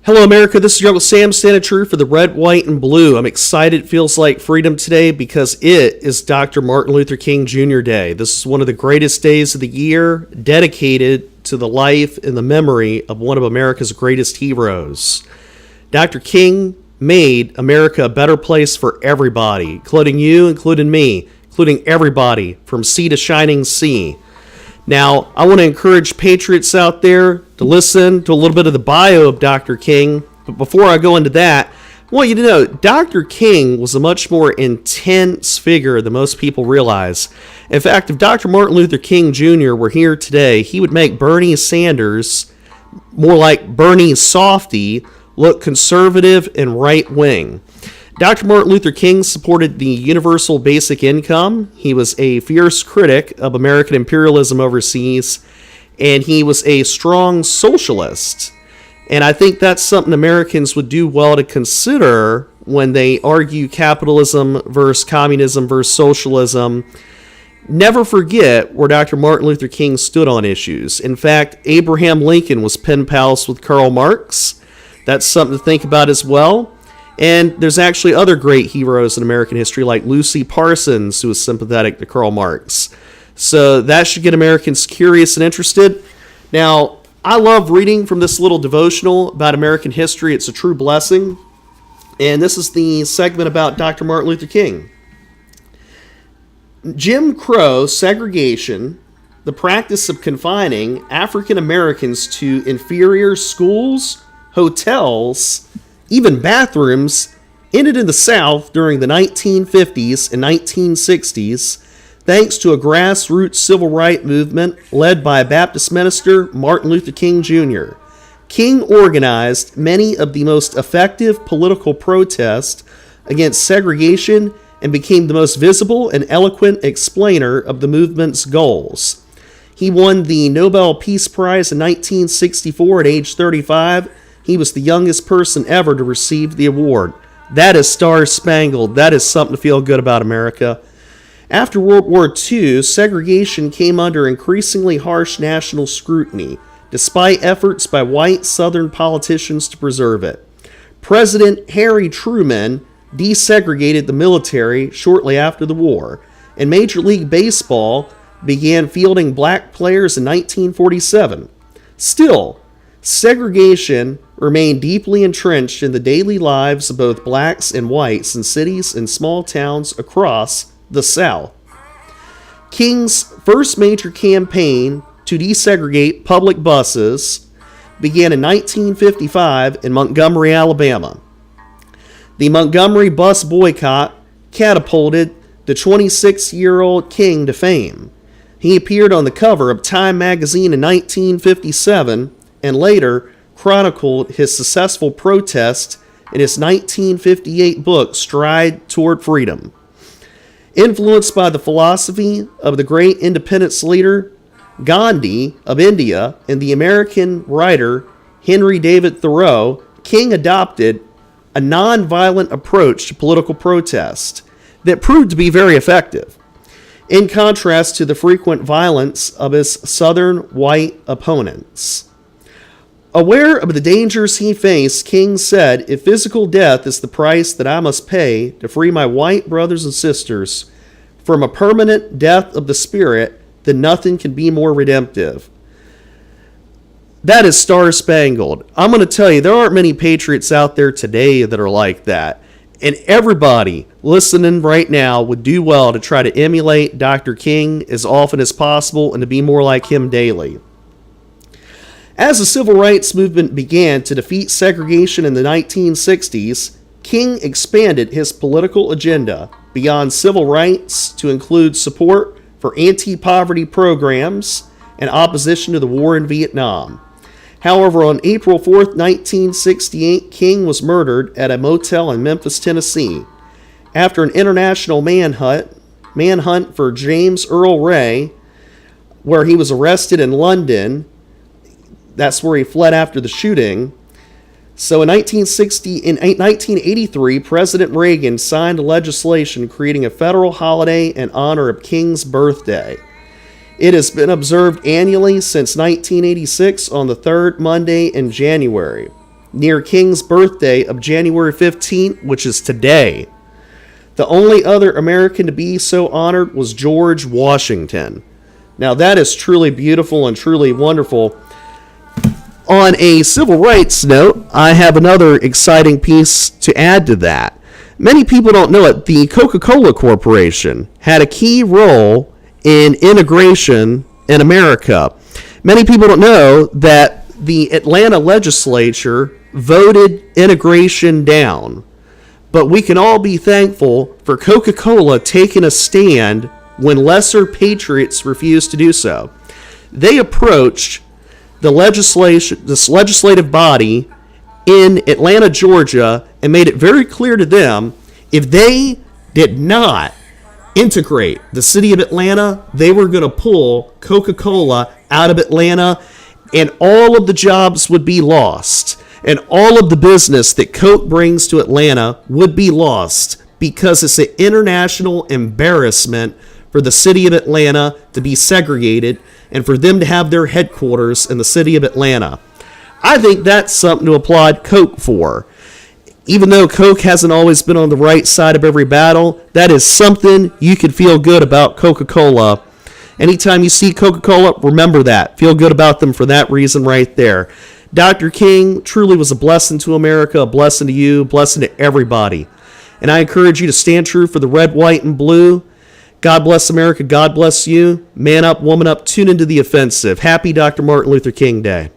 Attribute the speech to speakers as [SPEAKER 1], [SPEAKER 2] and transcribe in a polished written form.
[SPEAKER 1] Hello, America. This is your Uncle Sam, standing true for the red, white, and blue. I'm excited. It feels like freedom today because it is Dr. Martin Luther King Jr. Day. This is one of the greatest days of the year, dedicated to the life and the memory of one of America's greatest heroes. Dr. King made America a better place for everybody, including you, including me, including everybody from sea to shining sea. Now, I want to encourage patriots out there to listen to a little bit of the bio of Dr. King. But before I go into that, I want you to know Dr. King was a much more intense figure than most people realize. In fact, if Dr. Martin Luther King Jr. were here today, he would make Bernie Sanders, more like Bernie Softy, look conservative and right-wing. Dr. Martin Luther King supported the universal basic income. He was a fierce critic of American imperialism overseas, and he was a strong socialist. And I think that's something Americans would do well to consider when they argue capitalism versus communism versus socialism. Never forget where Dr. Martin Luther King stood on issues. In fact, Abraham Lincoln was pen pals with Karl Marx. That's something to think about as well. And there's actually other great heroes in American history like Lucy Parsons, who was sympathetic to Karl Marx. So that should get Americans curious and interested. Now, I love reading from this little devotional about American history. It's a true blessing. And this is the segment about Dr. Martin Luther King. Jim Crow segregation, the practice of confining African Americans to inferior schools, hotels, even bathrooms, ended in the South during the 1950s and 1960s, thanks to a grassroots civil rights movement led by Baptist minister Martin Luther King Jr. King organized many of the most effective political protests against segregation and became the most visible and eloquent explainer of the movement's goals. He won the Nobel Peace Prize in 1964 at age 35. He was the youngest person ever to receive the award. That is star-spangled. That is something to feel good about, America. After World War II, segregation came under increasingly harsh national scrutiny, despite efforts by white Southern politicians to preserve it. President Harry Truman desegregated the military shortly after the war, and Major League Baseball began fielding black players in 1947. Still, segregation remained deeply entrenched in the daily lives of both blacks and whites in cities and small towns across the South. King's first major campaign to desegregate public buses began in 1955 in Montgomery, Alabama. The Montgomery bus boycott catapulted the 26-year-old King to fame. He appeared on the cover of Time magazine in 1957 and later chronicled his successful protest in his 1958 book, Stride Toward Freedom. Influenced by the philosophy of the great independence leader Gandhi of India and the American writer Henry David Thoreau, King adopted a nonviolent approach to political protest that proved to be very effective, in contrast to the frequent violence of his Southern white opponents. Aware of the dangers he faced, King said, "If physical death is the price that I must pay to free my white brothers and sisters from a permanent death of the spirit, then nothing can be more redemptive." That is star-spangled. I'm going to tell you, there aren't many patriots out there today that are like that. And everybody listening right now would do well to try to emulate Dr. King as often as possible and to be more like him daily. As the civil rights movement began to defeat segregation in the 1960s, King expanded his political agenda beyond civil rights to include support for anti-poverty programs and opposition to the war in Vietnam. However, on April 4, 1968, King was murdered at a motel in Memphis, Tennessee. After an international manhunt for James Earl Ray, where he was arrested in London. That's where he fled after the shooting. So in 1983, President Reagan signed legislation creating a federal holiday in honor of King's birthday. It has been observed annually since 1986 on the third Monday in January. near King's birthday of January 15th, which is today. The only other American to be so honored was George Washington. Now that is truly beautiful and truly wonderful. On a civil rights note, I have another exciting piece to add to that. Many people don't know it. The Coca-Cola Corporation had a key role in integration in America. Many people don't know that the Atlanta legislature voted integration down. But we can all be thankful for Coca-Cola taking a stand when lesser patriots refused to do so. They approached this legislative body in Atlanta, Georgia, and made it very clear to them if they did not integrate the city of Atlanta, they were going to pull Coca-Cola out of Atlanta, and all of the jobs would be lost, and all of the business that Coke brings to Atlanta would be lost, because it's an international embarrassment for the city of Atlanta to be segregated and for them to have their headquarters in the city of Atlanta. I think that's something to applaud Coke for. Even though Coke hasn't always been on the right side of every battle, that is something you can feel good about Coca-Cola. Anytime you see Coca-Cola, remember that. Feel good about them for that reason right there. Dr. King truly was a blessing to America, a blessing to you, a blessing to everybody. And I encourage you to stand true for the red, white, and blue. God bless America. God bless you. Man up, woman up. Tune into the offensive. Happy Dr. Martin Luther King Day.